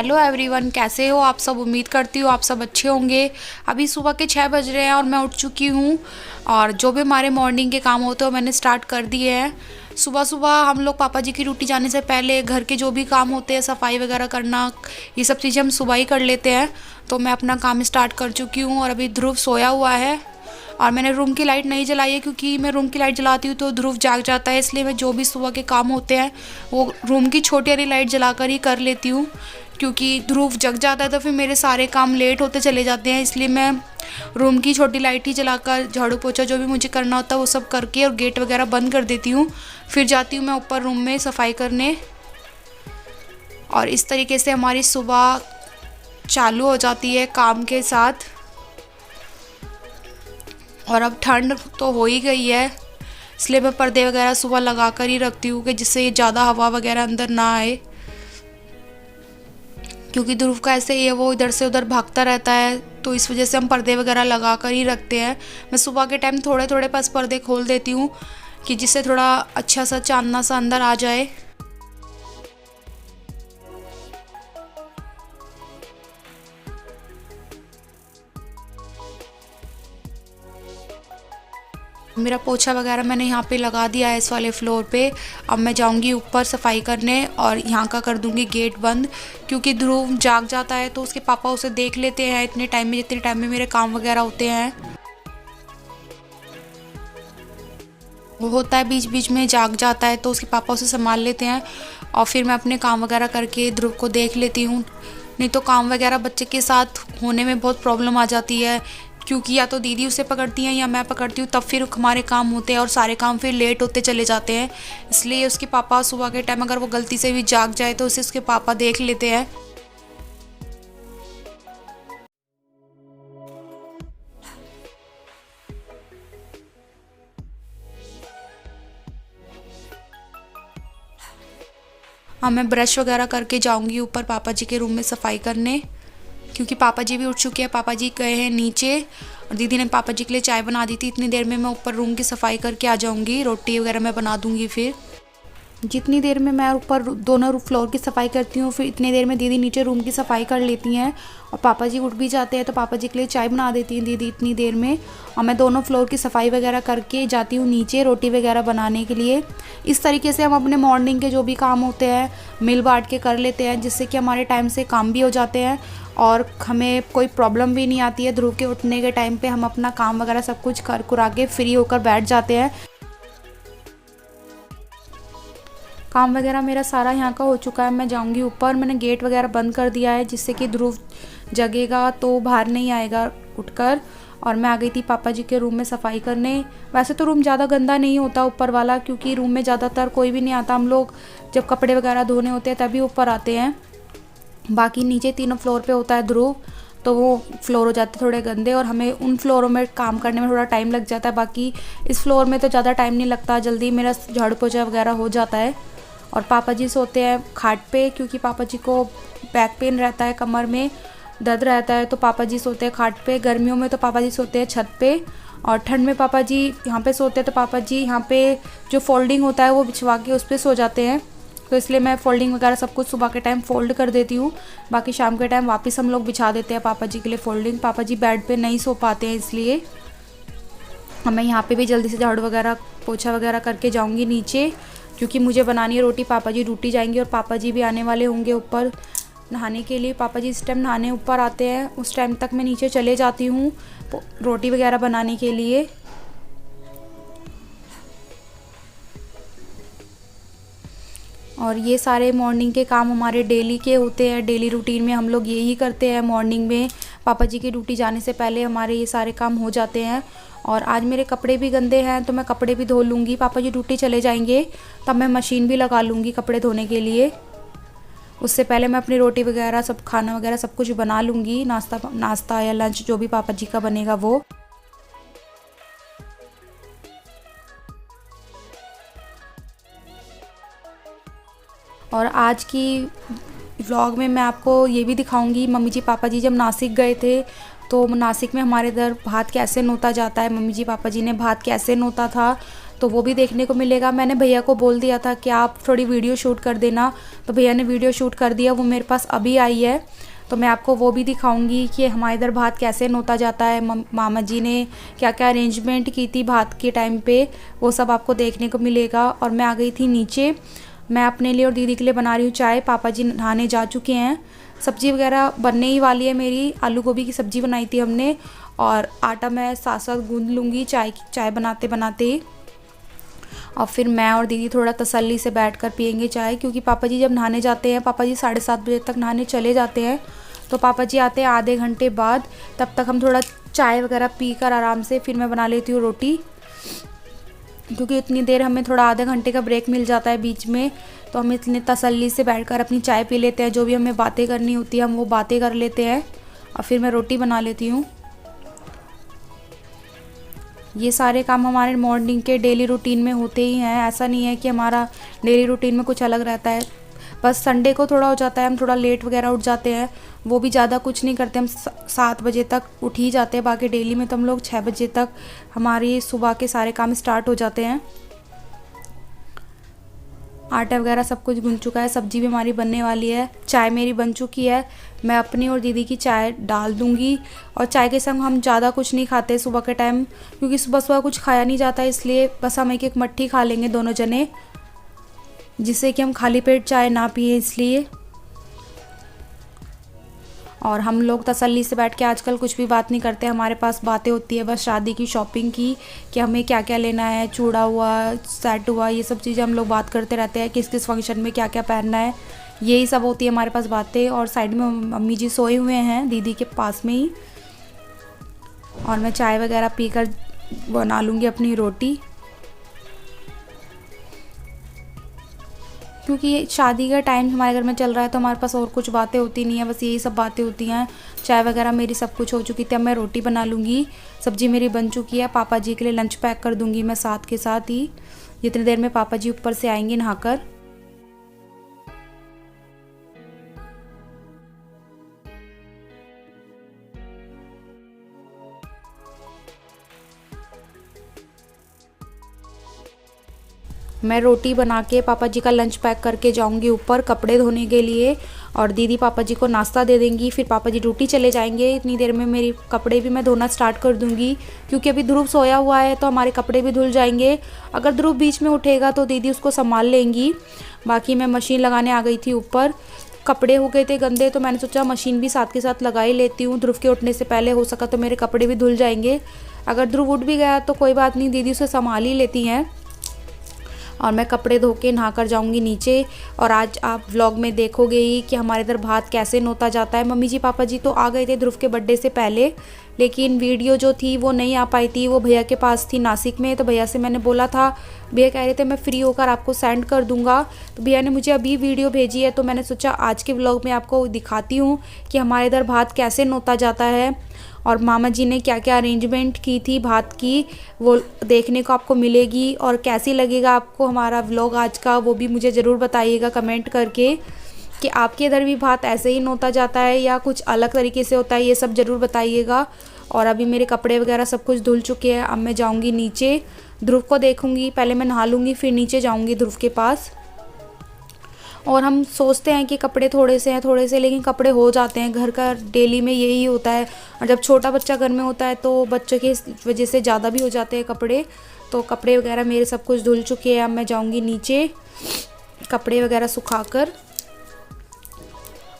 Hello everyone, कैसे हो आप सब। उम्मीद करती हूँ आप सब अच्छे होंगे। अभी सुबह के 6 बज रहे हैं और मैं उठ चुकी हूँ और जो भी हमारे मॉर्निंग के काम होते हैं मैंने स्टार्ट कर दिए हैं। सुबह सुबह हम लोग पापा जी की ड्यूटी जाने से पहले घर के जो भी काम होते हैं, सफाई वगैरह करना, ये सब चीज़ें हम सुबह ही कर लेते हैं। तो मैं अपना काम स्टार्ट कर चुकी हूँ और अभी ध्रुव सोया हुआ है और मैंने रूम की लाइट नहीं जलाई है क्योंकि मैं रूम की लाइट जलाती हूँ तो ध्रुव जाग जाता है। इसलिए मैं जो भी सुबह के काम होते हैं वो रूम की छोटी वाली लाइट जलाकर ही कर लेती हूँ, क्योंकि ध्रुव जग जाता है तो फिर मेरे सारे काम लेट होते चले जाते हैं। इसलिए मैं रूम की छोटी लाइट ही जलाकर झाड़ू पोछा जो भी मुझे करना होता है वो सब करके और गेट वगैरह बंद कर देती हूँ। फिर जाती हूँ मैं ऊपर रूम में सफाई करने और इस तरीके से हमारी सुबह चालू हो जाती है काम के साथ। और अब ठंड तो हो ही गई है, इसलिए मैं पर्दे वगैरह सुबह लगा कर ही रखती हूँ कि जिससे ज़्यादा हवा वगैरह अंदर ना आए, क्योंकि ध्रुव का ऐसे ही है, वो इधर से उधर भागता रहता है। तो इस वजह से हम पर्दे वगैरह लगा कर ही रखते हैं। मैं सुबह के टाइम थोड़े थोड़े पास पर्दे खोल देती हूँ कि जिससे थोड़ा अच्छा सा चांदना सा अंदर आ जाए। मेरा पोछा वगैरह मैंने यहाँ पे लगा दिया है इस वाले फ्लोर पे। अब मैं जाऊँगी ऊपर सफाई करने और यहाँ का कर दूँगी गेट बंद, क्योंकि ध्रुव जाग जाता है तो उसके पापा उसे देख लेते हैं इतने टाइम में, जितने टाइम में मेरे काम वगैरह होते हैं। वो होता है बीच बीच में जाग जाता है तो उसके पापा उसे संभाल लेते हैं और फिर मैं अपने काम वगैरह करके ध्रुव को देख लेती हूँ। नहीं तो काम वगैरह बच्चे के साथ होने में बहुत प्रॉब्लम आ जाती है, क्योंकि या तो दीदी उसे पकड़ती हैं या मैं पकड़ती हूँ, तब फिर हमारे काम होते हैं और सारे काम फिर लेट होते चले जाते हैं। इसलिए उसके पापा सुबह के टाइम अगर वो गलती से भी जाग जाए तो उसे उसके पापा देख लेते हैं। हाँ, मैं ब्रश वगैरह करके जाऊँगी ऊपर पापा जी के रूम में सफाई करने, क्योंकि पापा जी भी उठ चुके हैं। पापा जी गए हैं नीचे और दीदी ने पापा जी के लिए चाय बना दी थी। इतनी देर में मैं ऊपर रूम की सफाई करके आ जाऊंगी, रोटी वगैरह मैं बना दूंगी। फिर जितनी देर में मैं ऊपर दोनों फ्लोर की सफाई करती हूँ, फिर इतनी देर में दीदी नीचे रूम की सफाई कर लेती हैं और पापा जी उठ भी जाते हैं तो पापा जी के लिए चाय बना देती हैं दीदी इतनी देर में। और मैं दोनों फ्लोर की सफाई वगैरह करके जाती हूँ नीचे रोटी वगैरह बनाने के लिए। इस तरीके से हम अपने मॉर्निंग के जो भी काम होते हैं मिल बांट के कर लेते हैं, जिससे कि हमारे टाइम से काम भी हो जाते हैं और हमें कोई प्रॉब्लम भी नहीं आती है। ध्रुव के उठने के टाइम पे हम अपना काम वगैरह सब कुछ कर कुरा के फ्री होकर बैठ जाते हैं। काम वगैरह मेरा सारा यहाँ का हो चुका है। मैं जाऊँगी ऊपर, मैंने गेट वगैरह बंद कर दिया है जिससे कि ध्रुव जगेगा तो बाहर नहीं आएगा उठकर। और मैं आ गई थी पापा जी के रूम में सफाई करने। वैसे तो रूम ज़्यादा गंदा नहीं होता ऊपर वाला, क्योंकि रूम में ज़्यादातर कोई भी नहीं आता। हम लोग जब कपड़े वगैरह धोने होते हैं तभी ऊपर आते हैं। बाकी नीचे तीनों फ्लोर पे होता है ध्रुव, तो वो फ्लोर हो जाते थोड़े गंदे और हमें उन फ्लोरों में काम करने में थोड़ा टाइम लग जाता है। बाकी इस फ्लोर में तो ज़्यादा टाइम नहीं लगता, जल्दी मेरा झाड़ू पोछा वगैरह हो जाता है। और पापा जी सोते हैं खाट पे, क्योंकि पापा जी को बैक पेन रहता है, कमर में दर्द रहता है, तो पापा जी सोते हैं खाट पे। गर्मियों में तो पापा जी सोते हैं छत पे और ठंड में पापा जी यहाँ पे सोते हैं। तो पापा जी यहाँ पे जो फोल्डिंग होता है वो बिछवा के उस पर सो जाते हैं। तो इसलिए मैं फोल्डिंग वगैरह सब कुछ सुबह के टाइम फोल्ड कर देती हूँ। बाकी शाम के टाइम वापस हम लोग बिछा देते हैं पापा जी के लिए फोल्डिंग। पापा जी बेड पे नहीं सो पाते हैं, इसलिए मैं यहाँ पे भी जल्दी से झाड़ू वगैरह पोछा वगैरह करके जाऊँगी नीचे, क्योंकि मुझे बनानी है रोटी। पापा जी ड्यूटी जाएंगे और पापा जी भी आने वाले होंगे ऊपर नहाने के लिए। पापा जी इस टाइम नहाने ऊपर आते हैं, उस टाइम तक मैं नीचे चले जाती हूँ रोटी वगैरह बनाने के लिए। और ये सारे मॉर्निंग के काम हमारे डेली के होते हैं। डेली रूटीन में हम लोग यही करते हैं। मॉर्निंग में पापा जी की ड्यूटी जाने से पहले हमारे ये सारे काम हो जाते हैं। और आज मेरे कपड़े भी गंदे हैं तो मैं कपड़े भी धो लूँगी। पापा जी ड्यूटी चले जाएंगे तब मैं मशीन भी लगा लूँगी कपड़े धोने के लिए। उससे पहले मैं अपनी रोटी वगैरह सब खाना वगैरह सब कुछ बना लूँगी, नाश्ता या लंच जो भी पापा जी का बनेगा वो। और आज की व्लॉग में मैं आपको ये भी दिखाऊंगी मम्मी जी पापा जी जब नासिक गए थे तो नासिक में हमारे इधर भात कैसे नोता जाता है, मम्मी जी पापा जी ने भात कैसे नोता था। तो वो भी देखने को मिलेगा। मैंने भैया को बोल दिया था कि आप थोड़ी वीडियो शूट कर देना, तो भैया ने वीडियो शूट कर दिया, वो मेरे पास अभी आई है। तो मैं आपको वो भी दिखाऊंगी कि हमारे इधर भात कैसे नोता जाता है, मामा जी ने क्या क्या अरेंजमेंट की थी भात के टाइम पे, वो सब आपको देखने को मिलेगा। और मैं आ गई थी नीचे, मैं अपने लिए और दीदी के लिए बना रही हूँ चाय। पापा जी नहाने जा चुके हैं, सब्ज़ी वगैरह बनने ही वाली है मेरी। आलू गोभी की सब्ज़ी बनाई थी हमने, और आटा मैं साथ साथ गूंद लूँगी चाय बनाते बनाते ही। और फिर मैं और दीदी थोड़ा तसल्ली से बैठकर पियेंगे चाय, क्योंकि पापा जी जब नहाने जाते हैं, पापा जी 7:30 बजे तक नहाने चले जाते हैं, तो पापा जी आते हैं आधे घंटे बाद। तब तक हम थोड़ा चाय वगैरह पीकर आराम से फिर मैं बना लेती हूँ रोटी, क्योंकि इतनी देर हमें थोड़ा आधे घंटे का ब्रेक मिल जाता है बीच में, तो हम इतने तसल्ली से बैठकर अपनी चाय पी लेते हैं। जो भी हमें बातें करनी होती है हम वो बातें कर लेते हैं, और फिर मैं रोटी बना लेती हूँ। ये सारे काम हमारे मॉर्निंग के डेली रूटीन में होते ही हैं, ऐसा नहीं है कि हमारा डेली रूटीन में कुछ अलग रहता है। बस संडे को थोड़ा हो जाता है, हम थोड़ा लेट वगैरह उठ जाते हैं, वो भी ज़्यादा कुछ नहीं करते, हम 7 बजे तक उठ ही जाते हैं। बाकी डेली में तो हम लोग 6 बजे तक हमारी सुबह के सारे काम स्टार्ट हो जाते हैं। आटा वगैरह सब कुछ गूंथ चुका है, सब्जी भी हमारी बनने वाली है, चाय मेरी बन चुकी है। मैं अपनी और दीदी की चाय डाल दूंगी। और चाय के संग हम ज़्यादा कुछ नहीं खाते सुबह के टाइम, क्योंकि सुबह सुबह कुछ खाया नहीं जाता, इसलिए बस हम एक मट्ठी खा लेंगे दोनों जने, जिससे कि हम खाली पेट चाय ना पिए इसलिए। और हम लोग तसल्ली से बैठ के आजकल कुछ भी बात नहीं करते, हमारे पास बातें होती है बस शादी की शॉपिंग की, कि हमें क्या क्या लेना है, चूड़ा हुआ, सेट हुआ, ये सब चीज़ें हम लोग बात करते रहते हैं, किस किस फंक्शन में क्या क्या पहनना है, यही सब होती है हमारे पास बातें। और साइड में मम्मी जी सोए हुए हैं दीदी के पास में ही, और मैं चाय वगैरह पीकर बना लूँगी अपनी रोटी, क्योंकि शादी का टाइम हमारे घर में चल रहा है, तो हमारे पास और कुछ बातें होती नहीं है, बस यही सब बातें होती हैं। चाय वगैरह मेरी सब कुछ हो चुकी थी, अब मैं रोटी बना लूँगी, सब्जी मेरी बन चुकी है, पापा जी के लिए लंच पैक कर दूँगी मैं साथ के साथ ही, जितनी देर में पापा जी ऊपर से आएंगे नहाकर। मैं रोटी बना के पापा जी का लंच पैक करके जाऊंगी ऊपर कपड़े धोने के लिए, और दीदी पापा जी को नाश्ता दे देंगी, फिर पापा जी ड्यूटी चले जाएंगे। इतनी देर में मेरी कपड़े भी मैं धोना स्टार्ट कर दूंगी, क्योंकि अभी ध्रुव सोया हुआ है तो हमारे कपड़े भी धुल जाएंगे। अगर ध्रुव बीच में उठेगा तो दीदी उसको संभाल लेंगी। बाकी मैं मशीन लगाने आ गई थी ऊपर, कपड़े हो गए थे गंदे, तो मैंने सोचा मशीन भी साथ के साथ लगा ही लेती हूँ, ध्रुव के उठने से पहले हो सका तो मेरे कपड़े भी धुल जाएंगे। अगर ध्रुव उठ भी गया तो कोई बात नहीं, दीदी उसे संभाल ही लेती हैं। और मैं कपड़े धो के नहा कर जाऊँगी नीचे। और आज आप व्लॉग में देखोगे ही कि हमारे इधर भात कैसे नोता जाता है। मम्मी जी पापा जी तो आ गए थे ध्रुव के बर्थडे से पहले, लेकिन वीडियो जो थी वो नहीं आ पाई थी, वो भैया के पास थी नासिक में। तो भैया से मैंने बोला था, भैया कह रहे थे मैं फ्री होकर आपको सेंड कर दूंगा, तो भैया ने मुझे अभी वीडियो भेजी है, तो मैंने सोचा आज के व्लॉग में आपको दिखाती हूँ कि हमारे इधर भात कैसे नोता जाता है, और मामा जी ने क्या क्या अरेंजमेंट की थी भात की, वो देखने को आपको मिलेगी। और कैसी लगेगा आपको हमारा व्लॉग आज का, वो भी मुझे ज़रूर बताइएगा कमेंट करके, कि आपके इधर भी भात ऐसे ही नोता जाता है या कुछ अलग तरीके से होता है, ये सब ज़रूर बताइएगा। और अभी मेरे कपड़े वगैरह सब कुछ धुल चुके हैं, अब मैं जाऊँगी नीचे, ध्रुव को देखूँगी, पहले मैं नहा लूँगी फिर नीचे जाऊँगी ध्रुव के पास। और हम सोचते हैं कि कपड़े थोड़े से हैं थोड़े से, लेकिन कपड़े हो जाते हैं, घर का डेली में यही होता है। और जब छोटा बच्चा घर में होता है तो बच्चों की वजह से ज़्यादा भी हो जाते हैं कपड़े। तो कपड़े वगैरह मेरे सब कुछ धुल चुके हैं, अब मैं जाऊंगी नीचे कपड़े वगैरह सुखाकर।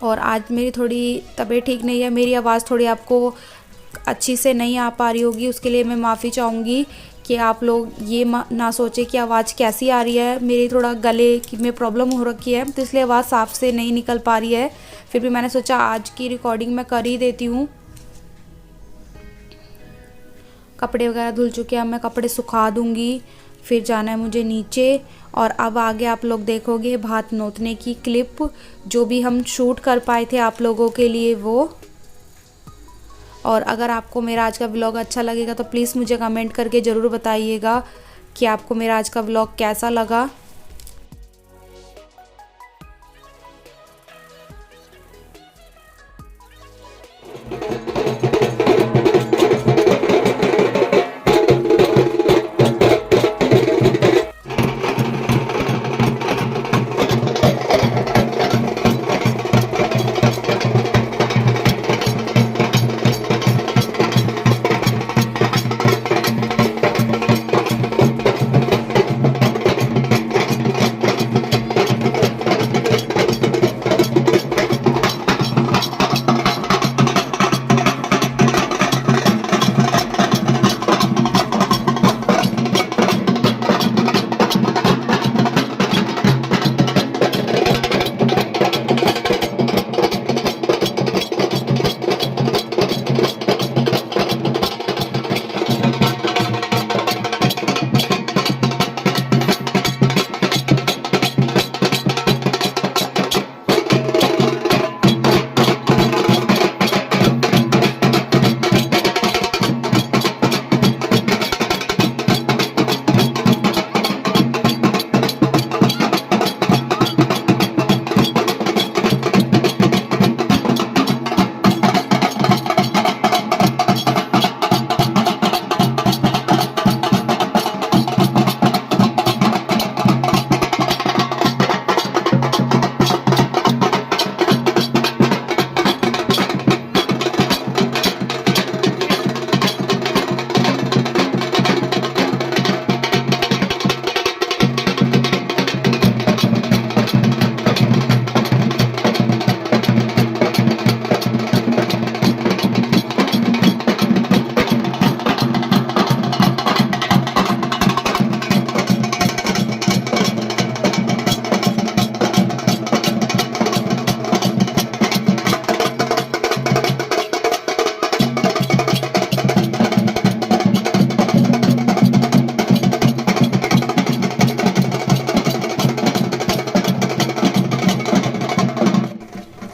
और आज मेरी थोड़ी तबीयत ठीक नहीं है, मेरी आवाज़ थोड़ी आपको अच्छी से नहीं आ पा रही होगी, उसके लिए मैं माफ़ी चाहूँगी कि आप लोग ये ना सोचे कि आवाज़ कैसी आ रही है। मेरी थोड़ा गले में प्रॉब्लम हो रखी है, तो इसलिए आवाज़ साफ़ से नहीं निकल पा रही है। फिर भी मैंने सोचा आज की रिकॉर्डिंग मैं कर ही देती हूँ। कपड़े वगैरह धुल चुके हैं, मैं कपड़े सुखा दूँगी, फिर जाना है मुझे नीचे। और अब आगे आप लोग देखोगे भात नोतने की क्लिप, जो भी हम शूट कर पाए थे आप लोगों के लिए वो। और अगर आपको मेरा आज का व्लॉग अच्छा लगेगा तो प्लीज़ मुझे कमेंट करके ज़रूर बताइएगा कि आपको मेरा आज का व्लॉग कैसा लगा।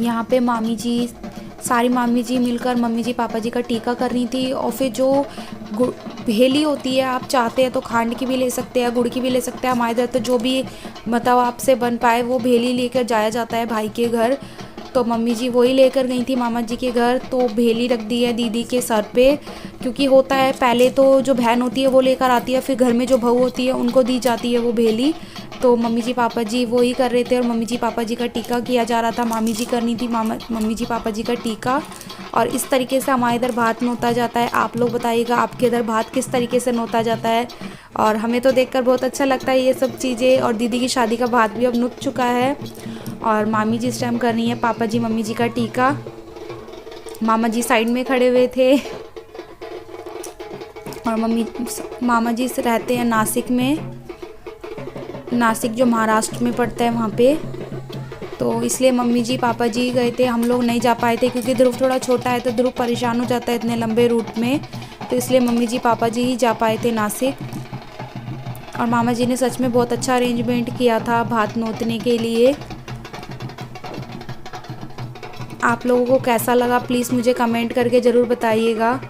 यहाँ पे मामी जी, सारी मामी जी मिलकर मम्मी जी पापा जी का टीका कर रही थी। और फिर जो भेली होती है, आप चाहते हैं तो खांड की भी ले सकते हैं, गुड़ की भी ले सकते हैं। हमारे इधर तो जो भी मतलब आपसे बन पाए वो भेली लेकर जाया जाता है भाई के घर। तो मम्मी जी वही लेकर गई थी मामा जी के घर। तो भेली रख दी है दीदी के सर पे, क्योंकि होता है पहले तो जो बहन होती है वो लेकर आती है, फिर घर में जो बहू होती है उनको दी जाती है वो भेली। तो मम्मी जी पापा जी वही कर रहे थे और मम्मी जी पापा जी का टीका किया जा रहा था। मामी जी करनी थी मम्मी जी पापा जी का टीका। और इस तरीके से हमारे इधर भात नोता जाता है। आप लोग बताइएगा आपके इधर भात किस तरीके से नोता जाता है। और हमें तो देखकर बहुत अच्छा लगता है ये सब चीज़ें। और दीदी की शादी का भात भी अब नुक चुका है। और मामी जी इस टाइम कर रही है पापा जी मम्मी जी का टीका। मामा जी साइड में खड़े हुए थे। और मामा जी से रहते हैं नासिक में, नासिक जो महाराष्ट्र में पड़ता है वहाँ पे। तो इसलिए मम्मी जी पापा जी गए थे, हम लोग नहीं जा पाए थे क्योंकि ध्रुव थोड़ा छोटा है तो ध्रुव परेशान हो जाता है इतने लंबे रूट में। तो इसलिए मम्मी जी पापा जी ही जा पाए थे नासिक। और मामा जी ने सच में बहुत अच्छा अरेंजमेंट किया था भात नोतने के लिए। आप लोगों को कैसा लगा प्लीज़ मुझे कमेंट करके ज़रूर बताइएगा।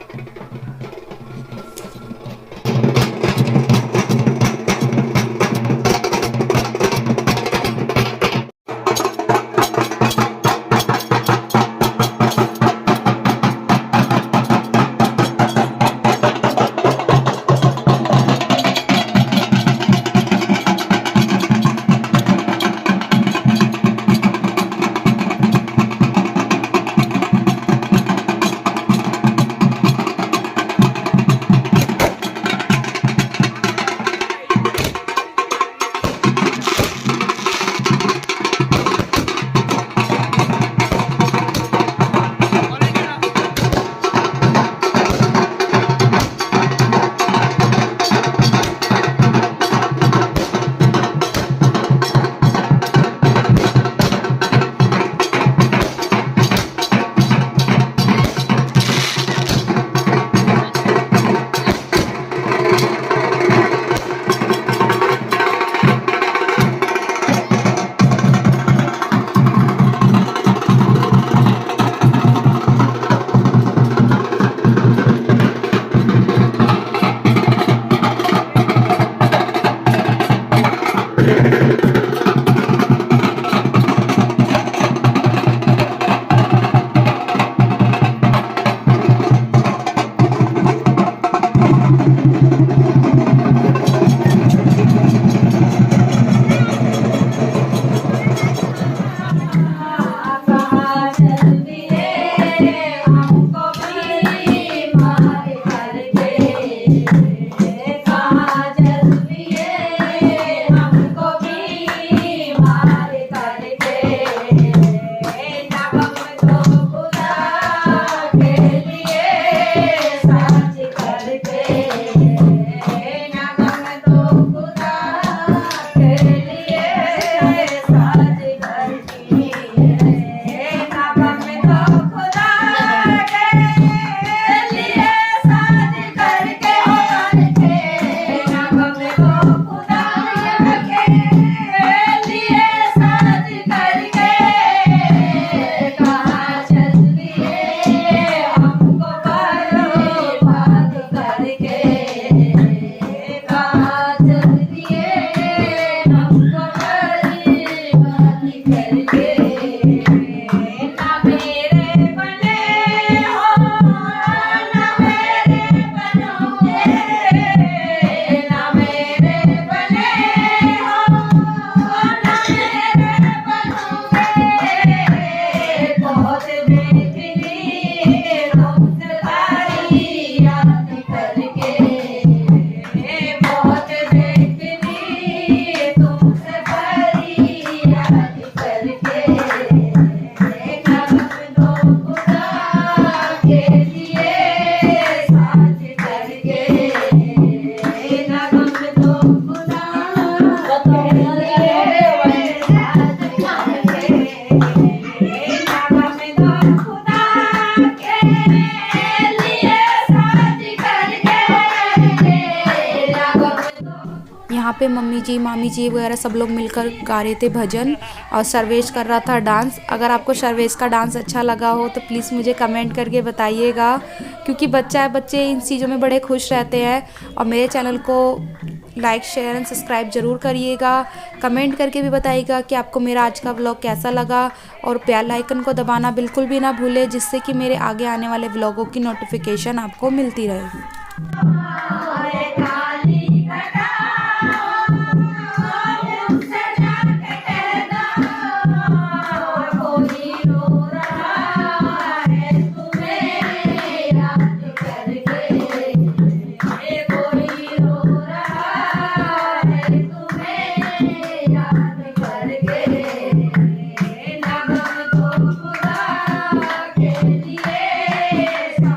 मम्मी जी, मामी जी वगैरह सब लोग मिलकर गा रहे थे भजन और सर्वेश कर रहा था डांस। अगर आपको सर्वेश का डांस अच्छा लगा हो तो प्लीज़ मुझे कमेंट करके बताइएगा, क्योंकि बच्चे इन चीज़ों में बड़े खुश रहते हैं। और मेरे चैनल को लाइक शेयर एंड सब्सक्राइब ज़रूर करिएगा। कमेंट करके भी बताइएगा कि आपको मेरा आज का व्लॉग कैसा लगा, और बेल आइकन को दबाना बिल्कुल भी ना भूलें, जिससे कि मेरे आगे आने वाले व्लॉगों की नोटिफिकेशन आपको मिलती रहे।